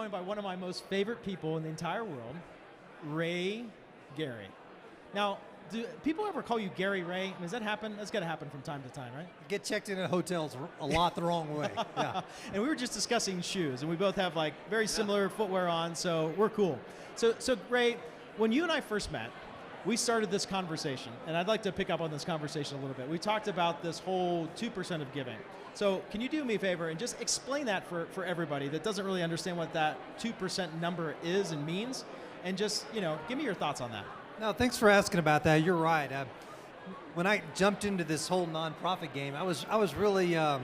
joined by one of my most favorite people in the entire world, Ray Gary. Now, do people ever call you Gary Ray? I mean, does that happen? That's got to happen from time to time, right? Get checked in at hotels a lot the wrong way. Yeah. And we were just discussing shoes, and we both have like very similar footwear on, so we're cool. So Ray, when you and I first met, we started this conversation, and I'd like to pick up on this conversation a little bit. We talked about this whole 2% of giving. So can you do me a favor and just explain that for everybody that doesn't really understand what that 2% number is and means, and just, give me your thoughts on that. No, thanks for asking about that. You're right. When I jumped into this whole nonprofit game, I was really kind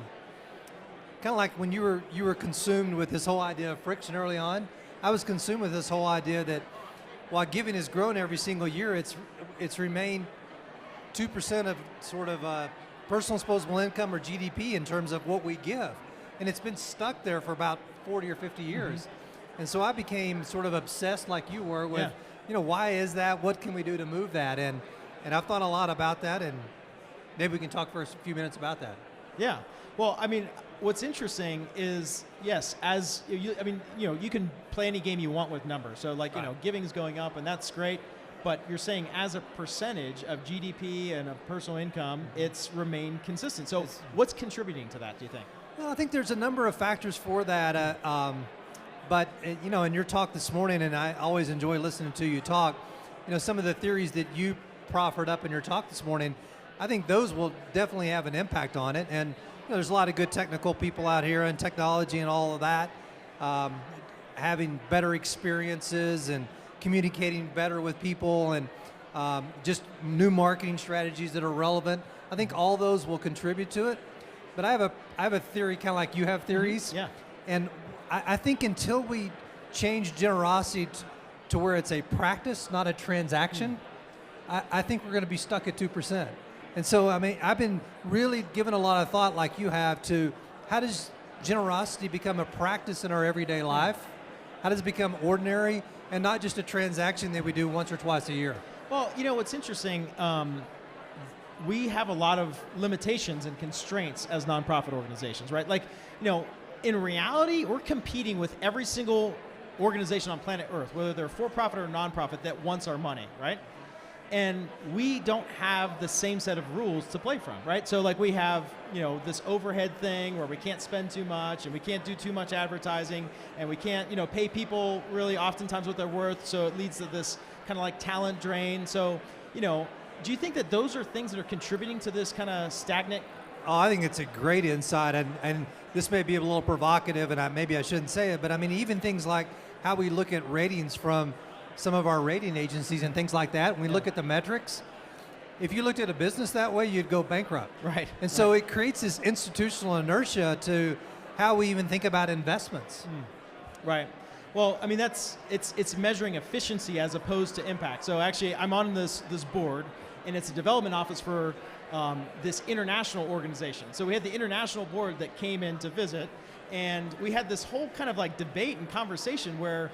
of like when you were consumed with this whole idea of friction early on. I was consumed with this whole idea that while giving has grown every single year, it's remained 2% of sort of personal disposable income or GDP in terms of what we give, and it's been stuck there for about 40 or 50 years. Mm-hmm. And so I became sort of obsessed, like you were, with why is that? What can we do to move that? And I've thought a lot about that, and maybe we can talk for a few minutes about that. Yeah. Well, I mean, what's interesting is, yes, you can play any game you want with numbers. So like, giving is going up, and that's great. But you're saying as a percentage of GDP and of personal income, it's remained consistent. So what's contributing to that, do you think? Well, I think there's a number of factors for that. But in your talk this morning, and I always enjoy listening to you talk, some of the theories that you proffered up in your talk this morning, I think those will definitely have an impact on it. And there's a lot of good technical people out here in technology and all of that, having better experiences and communicating better with people, and just new marketing strategies that are relevant. I think all those will contribute to it. But I have a theory, kind of like you have theories. Mm-hmm. Yeah. And I think until we change generosity to where it's a practice, not a transaction, I think we're going to be stuck at 2%. And so, I mean, I've been really giving a lot of thought, like you have, to how does generosity become a practice in our everyday life? How does it become ordinary and not just a transaction that we do once or twice a year? Well, what's interesting, we have a lot of limitations and constraints as nonprofit organizations, right? Like, in reality, we're competing with every single organization on planet Earth, whether they're for-profit or nonprofit, that wants our money, right? And we don't have the same set of rules to play from, right? So like we have, this overhead thing where we can't spend too much, and we can't do too much advertising, and we can't, pay people really oftentimes what they're worth, so it leads to this kind of like talent drain. So, do you think that those are things that are contributing to this kind of stagnant? Oh, I think it's a great insight, and this may be a little provocative, and maybe I shouldn't say it, but I mean, even things like how we look at ratings from some of our rating agencies and things like that, when we look at the metrics, if you looked at a business that way, you'd go bankrupt. Right. And so it creates this institutional inertia to how we even think about investments. Right. Well, I mean, it's measuring efficiency as opposed to impact. So actually, I'm on this board, and it's a development office for this international organization. So we had the international board that came in to visit, and we had this whole kind of like debate and conversation where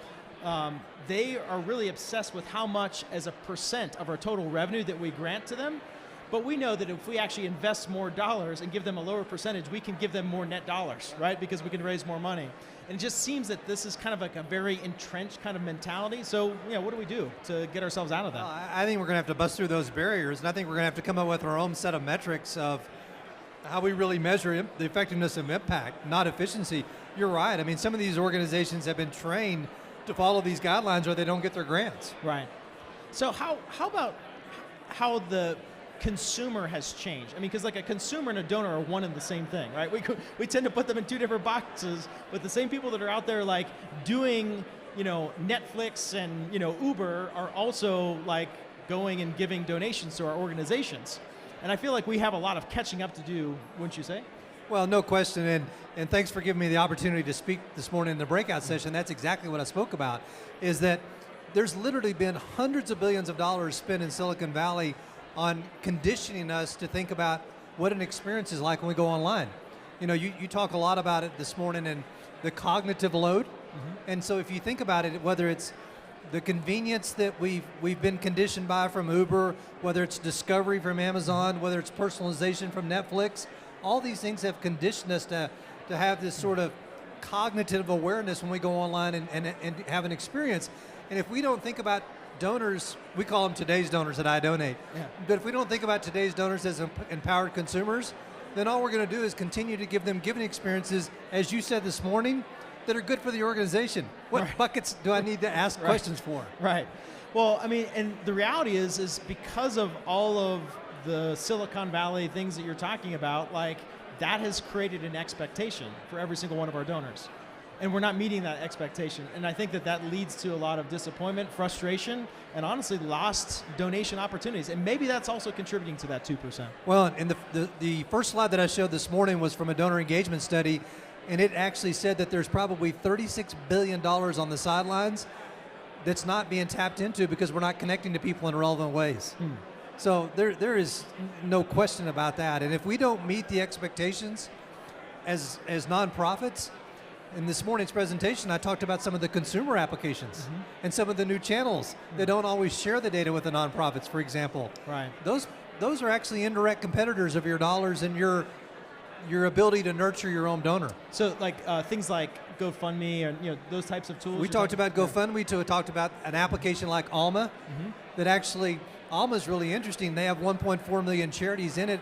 they are really obsessed with how much as a percent of our total revenue that we grant to them. But we know that if we actually invest more dollars and give them a lower percentage, we can give them more net dollars, right? Because we can raise more money. And it just seems that this is kind of like a very entrenched kind of mentality. So, what do we do to get ourselves out of that? Well, I think we're going to have to bust through those barriers, and I think we're going to have to come up with our own set of metrics of how we really measure the effectiveness of impact, not efficiency. You're right. I mean, some of these organizations have been trained to follow these guidelines or they don't get their grants. Right. So how about how the consumer has changed? I mean, because like a consumer and a donor are one and the same thing, right? We tend to put them in two different boxes, but the same people that are out there like doing, Netflix and, Uber are also like going and giving donations to our organizations. And I feel like we have a lot of catching up to do, wouldn't you say? Well, no question, and thanks for giving me the opportunity to speak this morning in the breakout session. That's exactly what I spoke about, is that there's literally been hundreds of billions of dollars spent in Silicon Valley on conditioning us to think about what an experience is like when we go online. You talk a lot about it this morning, and the cognitive load. Mm-hmm. And so if you think about it, whether it's the convenience that we've been conditioned by from Uber, whether it's discovery from Amazon, whether it's personalization from Netflix, all these things have conditioned us to have this sort of cognitive awareness when we go online and have an experience. And if we don't think about donors, we call them today's donors at I Donate. Yeah. But if we don't think about today's donors as empowered consumers, then all we're going to do is continue to give them giving experiences, as you said this morning, that are good for the organization. What Right. buckets do I need to ask questions for? Right. Well, I mean, and the reality is because of all of the Silicon Valley things that you're talking about, like that has created an expectation for every single one of our donors. And we're not meeting that expectation. And I think that leads to a lot of disappointment, frustration, and honestly lost donation opportunities. And maybe that's also contributing to that 2%. Well, and the first slide that I showed this morning was from a donor engagement study, and it actually said that there's probably $36 billion on the sidelines that's not being tapped into because we're not connecting to people in relevant ways. So there is no question about that. And if we don't meet the expectations as nonprofits, in this morning's presentation, I talked about some of the consumer applications and some of the new channels that don't always share the data with the nonprofits, for example. Right. Those are actually indirect competitors of your dollars and your ability to nurture your own donor. So like things like GoFundMe and those types of tools. We talked about GoFundMe, we talked about an application like Alma that actually, Alma's really interesting. They have 1.4 million charities in it.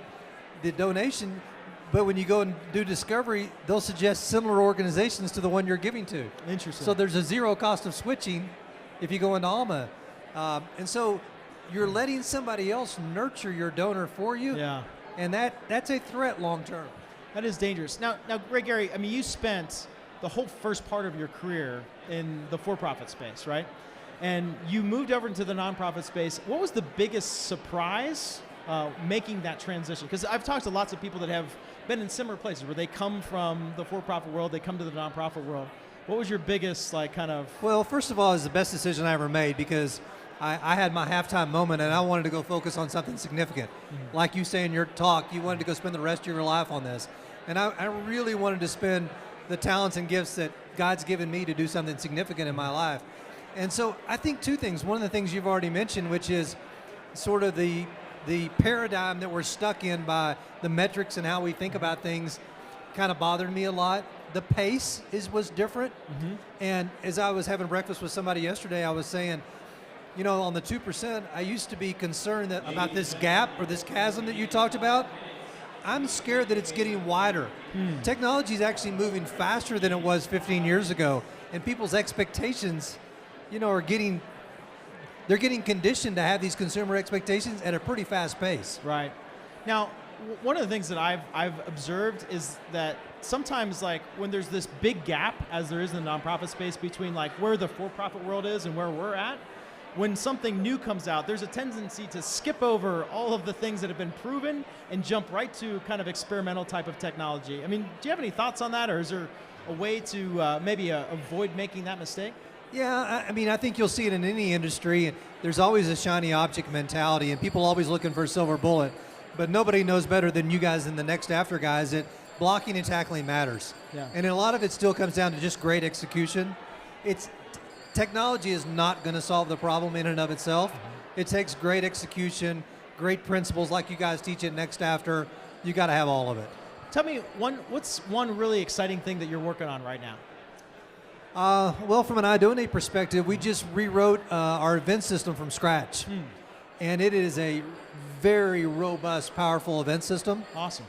The donation, but when you go and do discovery, they'll suggest similar organizations to the one you're giving to. Interesting. So there's a zero cost of switching if you go into Alma. And so you're letting somebody else nurture your donor for you. Yeah. And that's a threat long term. That is dangerous. Now, Ray Gary, I mean, you spent the whole first part of your career in the for-profit space, right? And you moved over into the nonprofit space. What was the biggest surprise making that transition? Because I've talked to lots of people that have been in similar places where they come from the for-profit world, they come to the nonprofit world. What was your biggest, Well, first of all, it was the best decision I ever made because I had my halftime moment and I wanted to go focus on something significant. Like you say in your talk, you wanted to go spend the rest of your life on this. And I really wanted to spend the talents and gifts that God's given me to do something significant in my life. And so I think two things. One of the things you've already mentioned, which is sort of the paradigm that we're stuck in by the metrics and how we think about things kind of bothered me a lot. The pace was different. And as I was having breakfast with somebody yesterday, I was saying, on the 2%, I used to be concerned about this gap or this chasm that you talked about. I'm scared that it's getting wider. Technology is actually moving faster than it was 15 years ago, and people's expectations, they're getting conditioned to have these consumer expectations at a pretty fast pace. Right. Now, one of the things that I've observed is that sometimes, when there's this big gap, as there is in the nonprofit space, between where the for-profit world is and where we're at, when something new comes out, there's a tendency to skip over all of the things that have been proven and jump right to kind of experimental type of technology. I mean, do you have any thoughts on that, or is there a way to maybe avoid making that mistake? Yeah, I mean, I think you'll see it in any industry. There's always a shiny object mentality, and people always looking for a silver bullet. But nobody knows better than you guys and the NextAfter guys that blocking and tackling matters. Yeah. And a lot of it still comes down to just great execution. Technology is not going to solve the problem in and of itself. It takes great execution, great principles like you guys teach at NextAfter. You got to have all of it. Tell me, what's one really exciting thing that you're working on right now? Well, from an I Donate perspective, we just rewrote our event system from scratch. And it is a very robust, powerful event system. Awesome.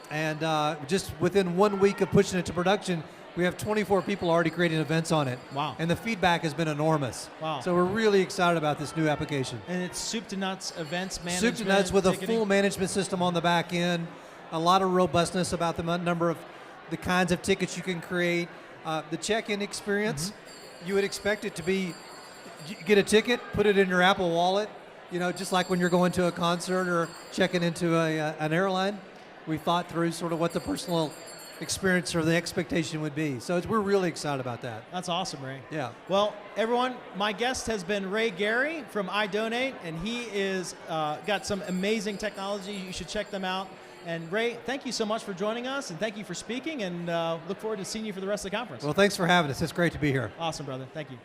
And just within 1 week of pushing it to production, we have 24 people already creating events on it. Wow. And the feedback has been enormous. Wow. So we're really excited about this new application. And it's soup to nuts events management. Soup to nuts with ticketing. a full management system on the back end, a lot of robustness about the number of the kinds of tickets you can create, the check-in experience. You would expect it to be, you get a ticket, put it in your Apple Wallet, just like when you're going to a concert or checking into an airline. We thought through sort of what the personal experience or the expectation would be. So we're really excited about that. That's awesome, Ray. Yeah. Well, everyone, my guest has been Ray Gary from I Donate, and he is got some amazing technology. You should check them out. And Ray, thank you so much for joining us, and thank you for speaking, and look forward to seeing you for the rest of the conference. Well, thanks for having us. It's great to be here. Awesome, brother. Thank you.